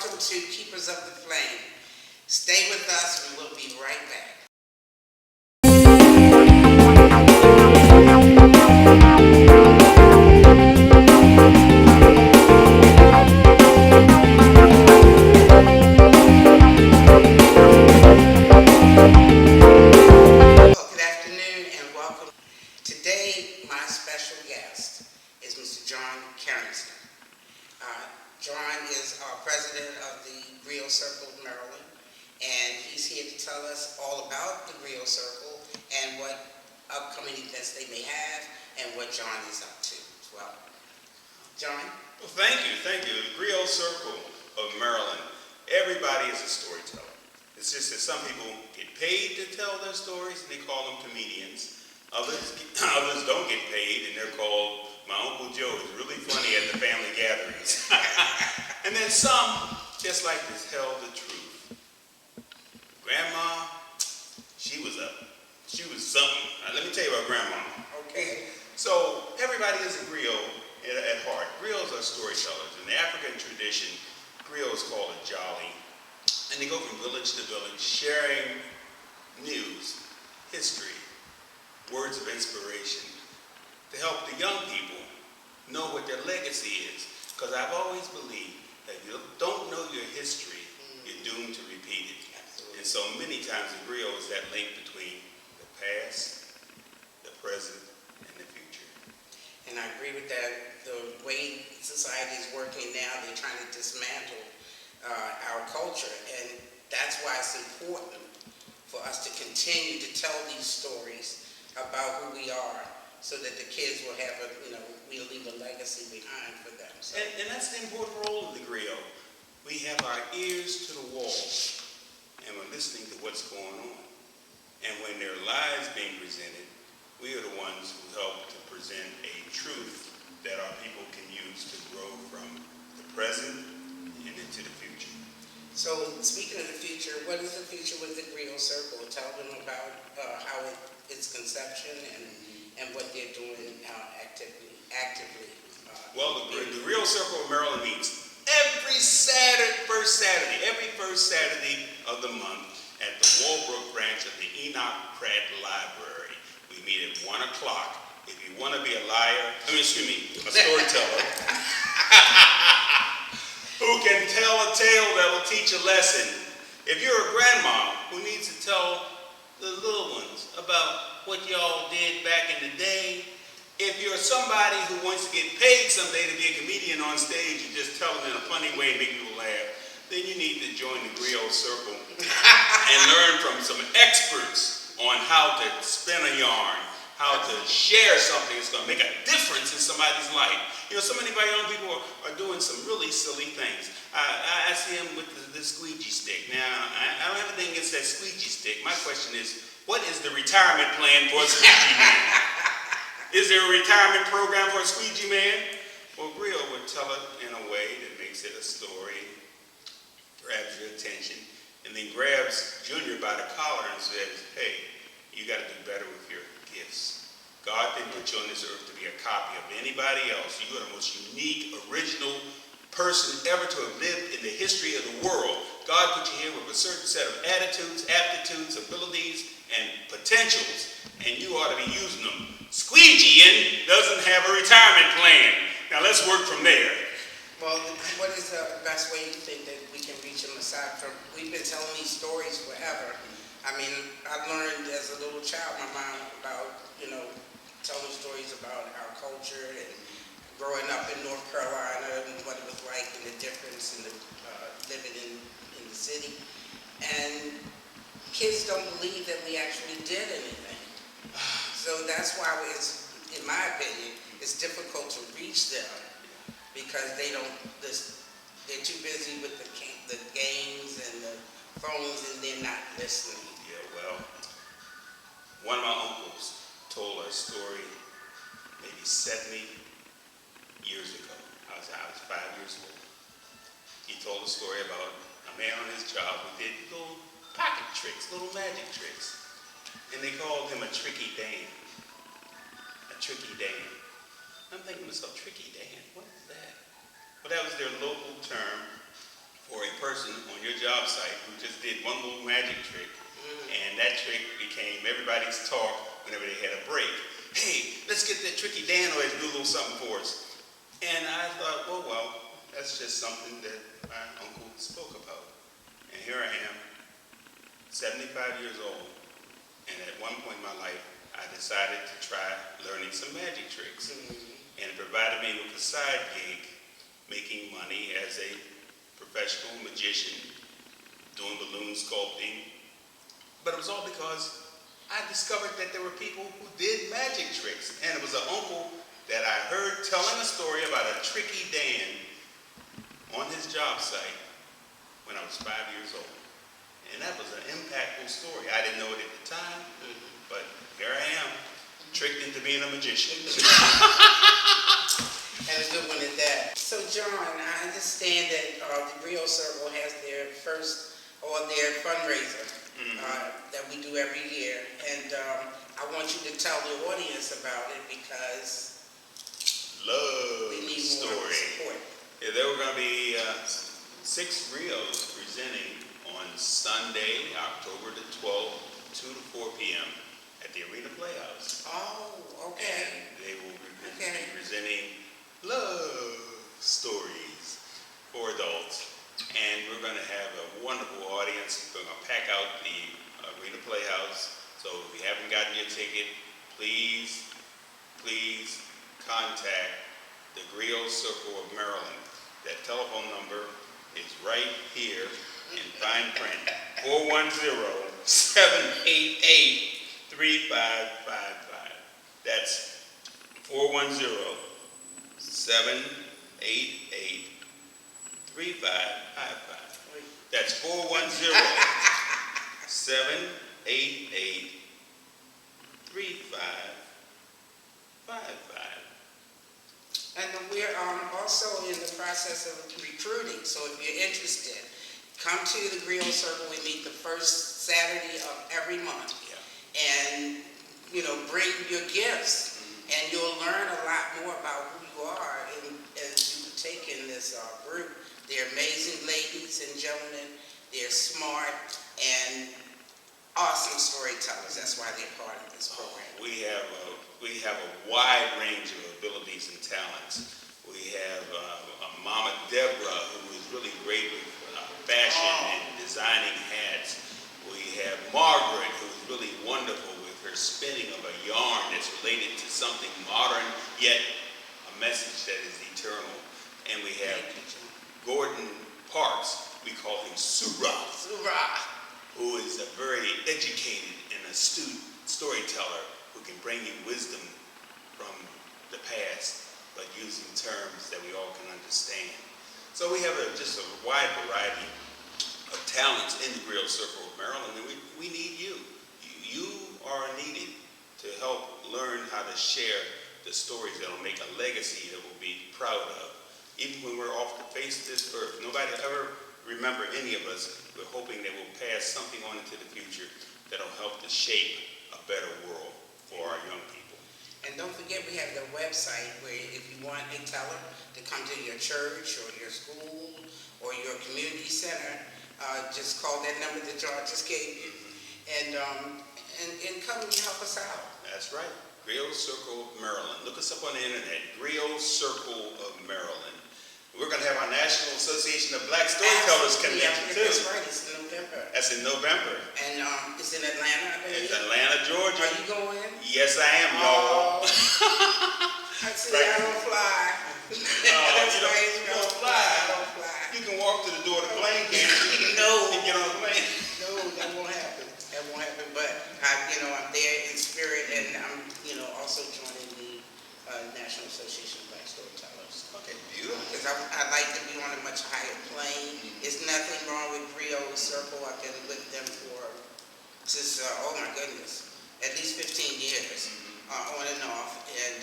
welcome to Keepers of the Flame. Stay with us, we will be right back. Well, good afternoon and welcome. Today, my special guest is Mr. John Carrington. John is our president of the Griot Circle of Maryland, and he's here to tell us all about the Griot Circle and what upcoming events they may have and what John is up to as well. John? Well, thank you. The Griot Circle of Maryland, everybody is a storyteller. It's just that some people get paid to tell their stories, and they call them comedians. Others don't get paid, and they're called, my Uncle Joe is really funny at the family gatherings. And then some just like to tell the truth. Grandma, she was something. Let me tell you about Grandma. Okay. So everybody is a griot at heart. Griots are storytellers. In the African tradition, griot is called a jolly. And they go from village to village sharing news, history, words of inspiration to help the young people know what their legacy is. Because I've always believed that if you don't know your history, you're doomed to repeat it. Absolutely. And so many times the griot is that link between the past, the present, and the future. And I agree with that. The way society is working now, they're trying to dismantle our culture, and that's why it's important for us to continue to tell these stories about who we are, so that the kids will have we'll leave a legacy behind for them. So. And that's the important role of the griot. We have our ears to the wall, and we're listening to what's going on. And when there are lies being presented, we are the ones who help to present a truth that our people can use to grow from the present and into the future. So, speaking of the future, what is the future with the Griot Circle? Tell them about how its conception and what they're doing actively. Well, the Griot Circle of Maryland meets every first Saturday of the month at the Walbrook branch of the Enoch Pratt Library. We meet at 1 o'clock. If you want to be a storyteller, who can tell a tale that will teach a lesson. If you're a grandma who needs to tell the little ones about what y'all did back in the day, if you're somebody who wants to get paid someday to be a comedian on stage and just tell them in a funny way and make people laugh, then you need to join the Griot Circle and learn from some experts on how to spin a yarn, how to share something that's going to make a difference in somebody's life. So many of our young people are doing some really silly things. I see them with the squeegee stick. Now, I don't have anything against that squeegee stick. My question is, what is the retirement plan for a squeegee man? Is there a retirement program for a squeegee man? Well, Griot would tell it in a way that makes it a story, grabs your attention, and then grabs Junior by the collar and says, hey, you got to do better with your gifts. God didn't put you on this earth to be a copy of anybody else. You are the most unique, original person ever to have lived in the history of the world. God put you here with a certain set of attitudes, aptitudes, abilities, and potentials, and you ought to be using them. Squeegeeing doesn't have a retirement plan. Now let's work from there. Well, what is the best way you think that we can reach them aside from, we've been telling these stories forever. I mean, I learned as a little child, my mom, about, telling stories about our culture and growing up in North Carolina and what it was like and the difference in the living in the city. And kids don't believe that we actually did anything. So that's why it's, in my opinion, it's difficult to reach them because they're too busy with the games and the phones and they're not listening. Yeah, well, one of my uncles told a story maybe 70 years ago. I was 5 years old. He told a story about a man on his job who did little pocket tricks, little magic tricks. And they called him a tricky Dan. A tricky Dan. I'm thinking to myself, tricky Dan, what is that? Well, that was their local term for a person on your job site who just did one little magic trick, and that trick became everybody's talk whenever they had a break. Hey, let's get that Tricky Dan over to do a little something for us. And I thought, well, that's just something that my uncle spoke about. And here I am, 75 years old, and at one point in my life, I decided to try learning some magic tricks. And it provided me with a side gig, making money as a professional magician, doing balloon sculpting. But it was all because I discovered that there were people who did magic tricks. And it was an uncle that I heard telling a story about a Tricky Dan on his job site when I was 5 years old. And that was an impactful story. I didn't know it at the time, but here I am, tricked into being a magician. And a good one at that. So John, I understand that the Griot Circle has their their fundraiser that we do every year. And I want you to tell the audience about it because we need more support. Yeah, there were going to be 6 griots presenting on Sunday, October the 12th, 2 to 4 p.m. at the Arena Playhouse. Oh, okay. And they will be presenting love stories for adults. And we're going to have a wonderful audience. We're going to pack out the Arena Playhouse. So if you haven't gotten your ticket, please contact the Griot Circle of Maryland. That telephone number is right here in fine print. 410-788-3555. That's 410-788-3555. That's 410-788-3555. And we're also in the process of recruiting. So if you're interested, come to the Griot Circle. We meet the first Saturday of every month. Yeah. And, bring your gifts. And you'll learn a lot more about who you are as you partake in this group. They're amazing ladies and gentlemen. They're smart and awesome storytellers. That's why they're part of this program. We have a wide range of abilities and talents. We have Mama Deborah, who is really great with fashion and designing hats. We have Margaret, who's really wonderful with her spinning of a yarn that's related to something modern, yet a message that is eternal. And we have Gordon Parks, we call him Surah, who is a very educated and astute storyteller who can bring you wisdom from the past, but using terms that we all can understand. So we have just a wide variety of talents in the Griot Circle of Maryland, and we need you. You are needed to help learn how to share the stories that will make a legacy that we'll be proud of. Even when we're off the face of this earth, nobody ever remember any of us. We're hoping that we'll pass something on into the future that'll help to shape a better world for our young people. And don't forget, we have the website where if you want a teller to come to your church or your school or your community center, just call that number that John just gave you, and come and help us out. That's right. Griot Circle of Maryland. Look us up on the internet. Griot Circle of Maryland. We're going to have our National Association of Black Storytellers convention too. That's right. It's in November. That's in November. And it's in Atlanta, I believe. It's Atlanta, Georgia. Are you going? Yes, I am, y'all. I see. Right. I don't fly. You don't fly. I don't fly. You can walk to the door of the plane, can't you? No. You get on the plane. No, that won't happen. That won't happen. But I'm there in spirit, and I'm, also joining the National Association of Black Storytellers. Okay, beautiful. Because I like to be on a much higher plane. There's nothing wrong with Griot Circle. I've been with them since oh my goodness, at least 15 years, on and off, and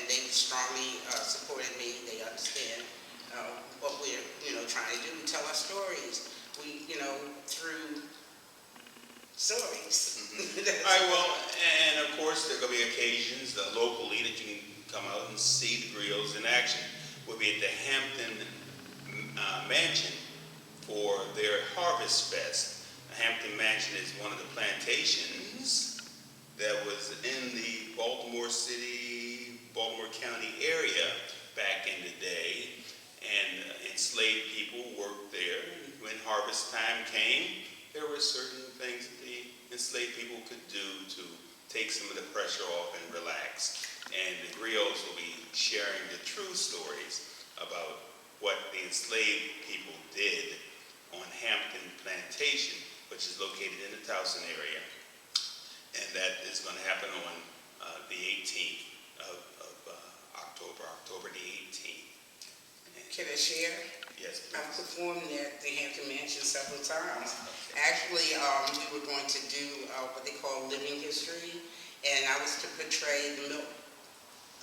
they strongly supported me. They understand what we're trying to do. We tell our stories. We through stories. All right, well, and of course there are going to be occasions locally that you can come out and see the griots in action. We'll be at the Hampton Mansion for their Harvest Fest. Hampton Mansion is one of the plantations that was in the Baltimore City, Baltimore County area back in the day, and enslaved people worked there. When harvest time came, there were certain things that the enslaved people could do to take some of the pressure off and relax. And the griots will be sharing the true stories about what the enslaved people did on Hampton Plantation, which is located in the Towson area. And that is going to happen on the 18th of October the 18th. Can I share? Yes, I've please. performed at the Hampton Mansion several times. Actually, we were going to do what they call living history, and I was to portray the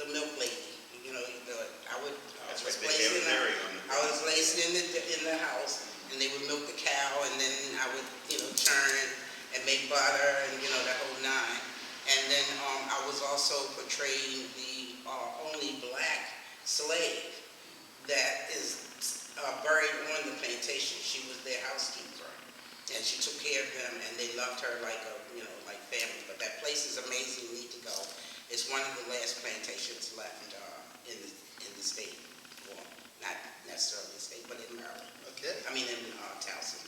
milk lady. You know, I was placed in the house, and they would milk the cow, and then I would, churn and make butter, and the whole nine. And then I was also portraying the only black slave that is buried on the plantation. She was their housekeeper, and she took care of them, and they loved her like like family. But that place is amazing. You need to go. It's one of the last plantations left in the state. Well, not necessarily the state, but in Maryland. Okay. I mean in Towson.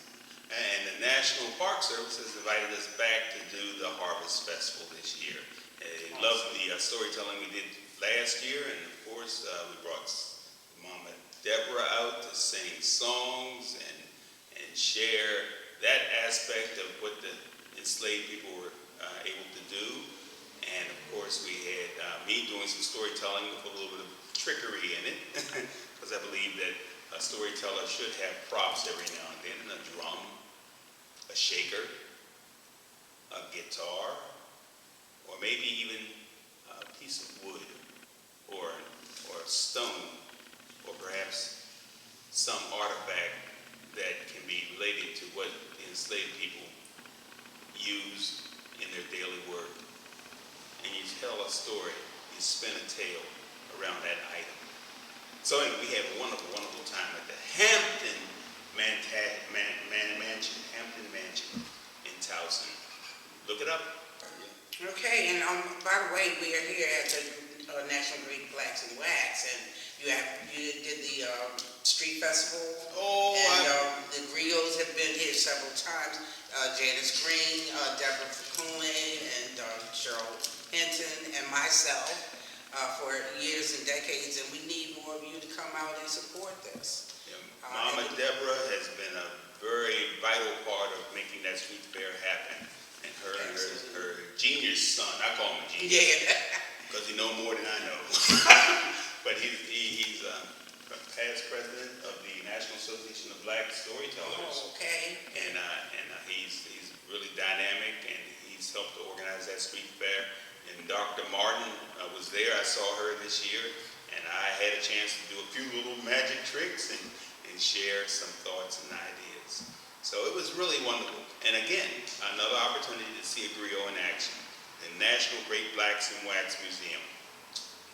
And the National Park Service has invited us back to do the Harvest Festival this year. They loved the storytelling we did last year, and of course we brought Mama Deborah out to sing songs and share that aspect of what the enslaved people were able to do. And of course we had me doing some storytelling with a little bit of trickery in it, because I believe that a storyteller should have props every now and then, a drum, a shaker, a guitar, or maybe even a piece of wood or a stone, or perhaps some artifact that can be related to what the enslaved people used in their daily work. And you tell a story, you spin a tale around that item. So anyway, we had a wonderful, wonderful time at the Hampton Mansion in Towson. Look it up. Okay, and by the way, we are here at the National Greek Blacks in Wax, and you did the street festival. Oh, and the griots have been here several times. Janice Green, Deborah Facone, and Cheryl Hinton, and myself for years and decades, and we need more of you to come out and support this. Yeah, Mama Deborah has been a very vital part of making that street fair happen. And her genius son, I call him a genius, because he knows more than I know. But he's past president of the National Association of Black Storytellers. Oh, okay. And he's really dynamic, and he's helped to organize that street fair. And Dr. Martin was there. I saw her this year, and I had a chance to do a few little magic tricks and share some thoughts and ideas. So it was really wonderful. And again, another opportunity to see a griot in action. The National Great Blacks in Wax Museum.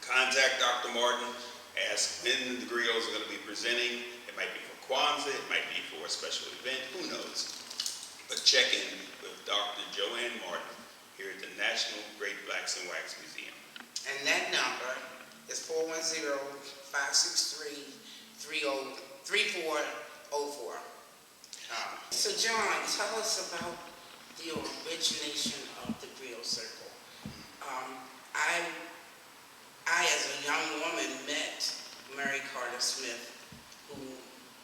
Contact Dr. Martin, ask when the griots are going to be presenting. It might be for Kwanzaa, it might be for a special event, who knows. But check in with Dr. Joanne Martin here at the National Great Blacks in Wax Museum. And that number is 410-563-3404. So John, tell us about the origination of the griot circle. I, as a young woman, met Mary Carter Smith, who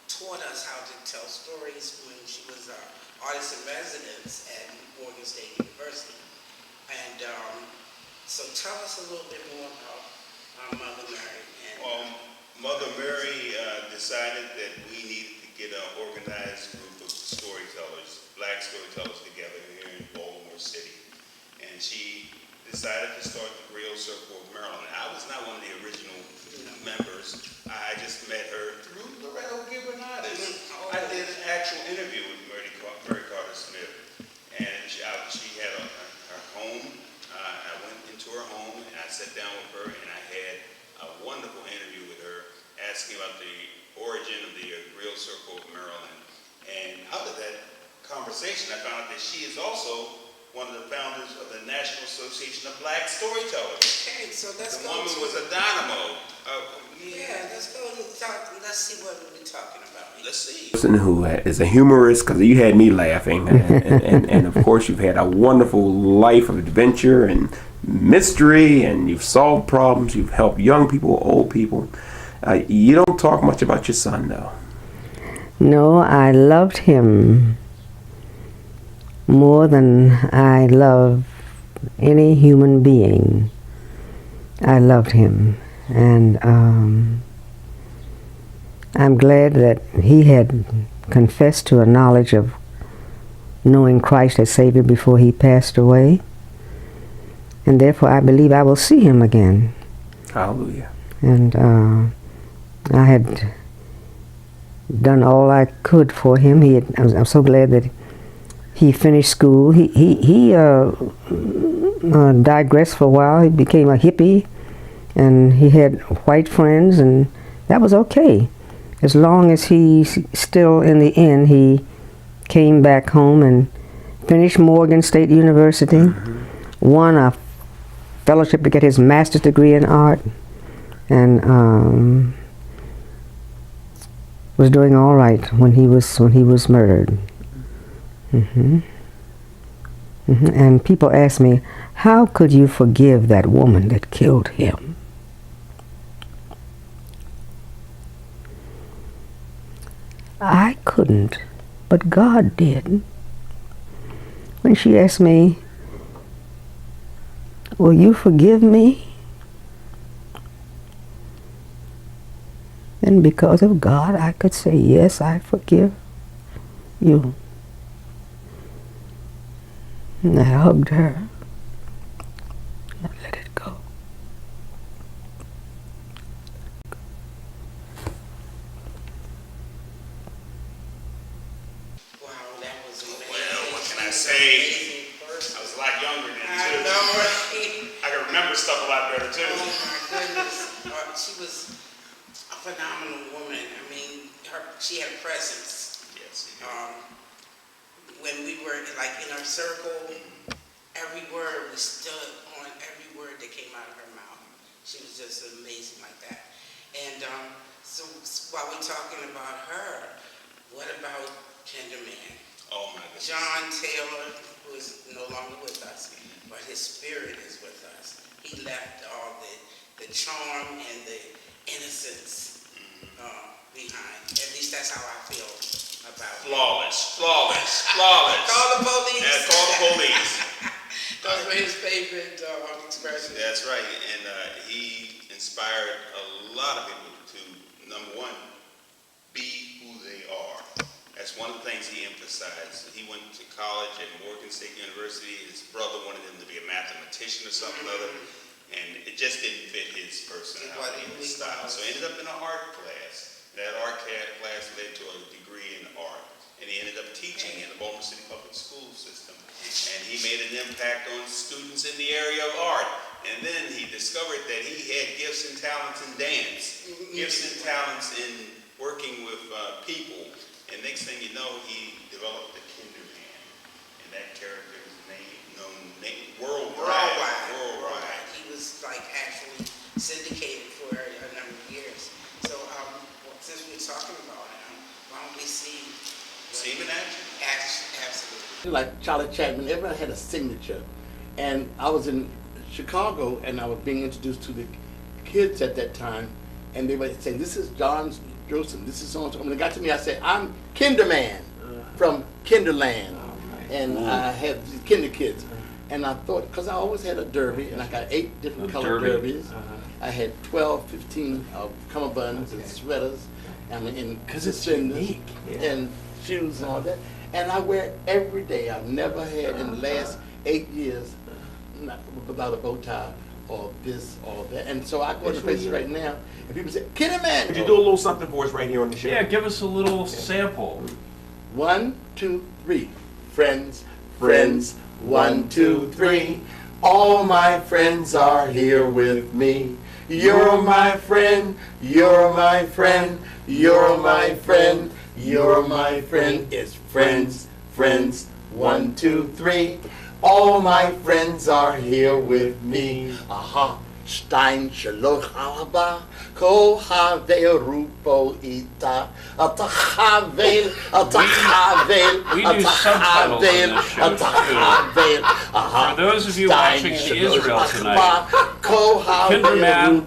taught us how to tell stories when she was an artist in residence at Morgan State University. And so tell us a little bit more about Mother Mary. Well, Mother Mary decided that we needed to get an organized group of storytellers, black storytellers together here in Baltimore City. And she decided to start the Griot Circle of Maryland. I was not one of the original members. I just met her through Loretta Gibbonadis. I did an actual interview with Mary Carter Smith. And she had her home. I went into her home and I sat down with her and I had a wonderful interview with her, asking about the origin of the Griot Circle of Maryland And out of that conversation, I found out that she is also one of the founders of the National Association of Black Storytellers. Okay, so let's The go woman to, was a dynamo. yeah, let's go and talk, let's see what we're talking about. Let's see. Person who is a humorist, because you had me laughing, and of course you've had a wonderful life of adventure and mystery, and you've solved problems, you've helped young people, old people. You don't talk much about your son, though. No, I loved him more than I love any human being. I loved him, and I'm glad that he had confessed to a knowledge of knowing Christ as Savior before he passed away, and therefore I believe I will see him again. Hallelujah. And I had done all I could for him. I'm so glad that he finished school. He digressed for a while. He became a hippie, and he had white friends, and that was okay. As long as he still, in the end, he came back home and finished Morgan State University, won a fellowship to get his master's degree in art, and was doing all right when he was murdered. And people ask me, how could you forgive that woman that killed him? I couldn't, but God did. When she asked me, will you forgive me? And because of God, I could say, yes, I forgive you. And I hugged her. And I let it go. Wow, that was amazing. Well, what can I say? Amazing person. I was a lot younger than I you. know, right? I can remember stuff a lot better too. Oh my goodness. She was a phenomenal woman. I mean, she had a presence. Yes. When we were like in our circle, every word, we stood on every word that came out of her mouth. She was just amazing like that. And so while we're talking about her, what about Kinderman? Oh my goodness. John Taylor, who is no longer with us, but his spirit is with us. He left all the charm and the innocence behind. At least that's how I feel about him. Flawless. Call the police. Yeah, call the police. Those were his favorite expressions. That's right, and he inspired a lot of people to, number one, be who they are. That's one of the things he emphasized. He went to college at Morgan State University. His brother wanted him to be a mathematician or something or other, and it just didn't fit his personality and his style. So he ended up in an art class. That art class led to a degree in art, and he ended up teaching in the Baltimore City Public School System. And he made an impact on students in the area of art. And then he discovered that he had gifts and talents in dance, gifts and talents in working with people. And next thing you know, he developed the Kinderman. And that character is known worldwide. He was like actually syndicated for a number of years. So since we're talking about him, why don't we see him in action? Absolutely. Like Charlie Chapman, everybody had a signature. And I was in Chicago and I was being introduced to the kids at that time, and they were saying, this is John Joseph, this is so-and-so. When they got to me, I said, I'm Kinderman from Kinderland. And I had these kinder kids. And I thought, because I always had a derby, and I got 8 different colored derbies. I had 12, 15 cummerbunds and sweaters. I mean, because it's unique. And shoes and all that. And I wear it every day. I've never had in the last 8 years without a bow tie or this or that. And so I go to places right now, and people say, Kinderman! Could you do a little something for us right here on the show? Yeah, give us a little sample. 1, 2, 3. Friends, friends, 1, 2, 3. All my friends are here with me. You're my friend, you're my friend, you're my friend. You're my friend. It's friends, friends. 1, 2, 3. All my friends are here with me. Aha. Stein shaloch haba. Ko havel rupo ita. Atahavel. Atahavel. We do subtitles on this show, Atahavel. For those of you watching in Israel tonight, Kinderman,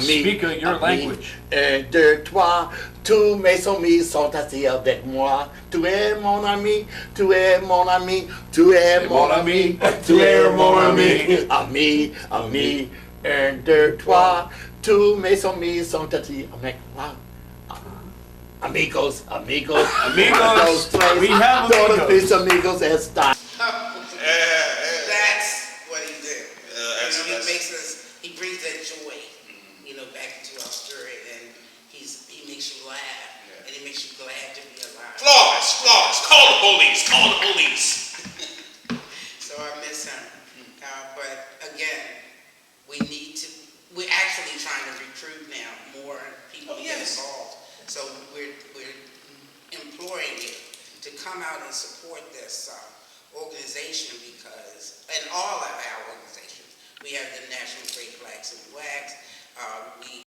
speak your language. De toi, tous mes amis sont assis avec moi. Tu es mon ami, tu es mon ami, tu es mon ami, tu es mon ami. Ami, ami, un, deux, trois. Tous mes amis sont assis avec moi. Amigos, amigos, Amigos, we have todos amigos. mis amigos están. That's what he did. He that's- makes us, he brings that joy, back into our story, and he makes you laugh, and he makes you glad to be alive. Flawless, flawless. Call the police, call the police. So I miss him. But again, we're actually trying to recruit now more people to get involved. So we're imploring you to come out and support this organization and all of our organizations. We have the National Great Blacks and Blacks. We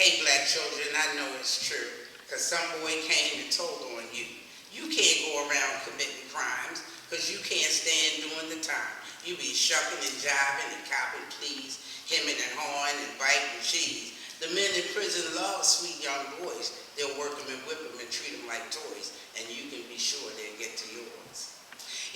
Hey, black children, I know it's true, because some boy came and told on you. You can't go around committing crimes, because you can't stand doing the time. You be shucking and jiving and copping pleas, hemming and hawing and biting cheese. The men in prison love sweet young boys. They'll work them and whip them and treat them like toys, and you can be sure they'll get to yours.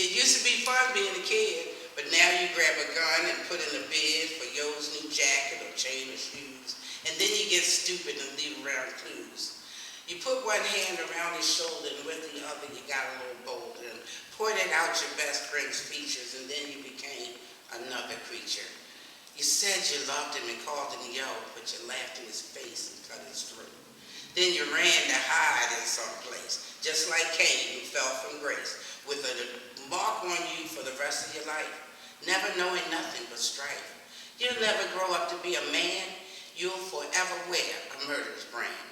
It used to be fun being a kid, but now you grab a gun and put in a bid for yo's new jacket or chain or shoes, and then you get stupid and leave around clues. You put one hand around his shoulder and with the other you got a little bolder and pointed out your best friend's features, and then you became another creature. You said you loved him and called him yo, but you laughed in his face and cut his throat. Then you ran to hide in some place, just like Cain, who fell from grace, with a mark on you for the rest of your life, never knowing nothing but strife. You'll never grow up to be a man. You'll forever wear a murderer's brand.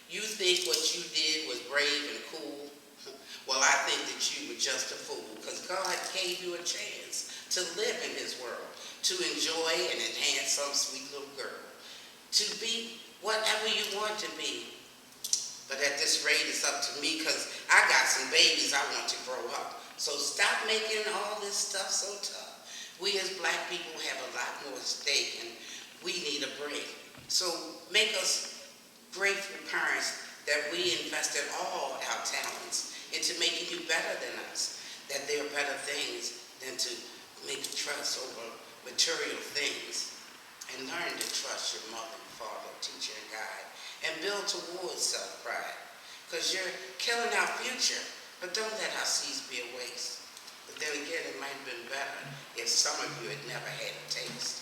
You think what you did was brave and cool. Well, I think that you were just a fool, because God gave you a chance to live in his world, to enjoy and enhance some sweet little girl, to be whatever you want to be. But at this rate, it's up to me, because I got some babies I want to grow up. So stop making all this stuff so tough. We as black people have a lot more at stake, and we need a break. So make us grateful parents that we invested all our talents into making you better than us, that there are better things than to make trust over material things. And learn to trust your mother, father, teacher, and guide, and build towards self-pride. Because you're killing our future, but don't let our seeds be a waste. But then again, it might have been better if some of you had never had a taste.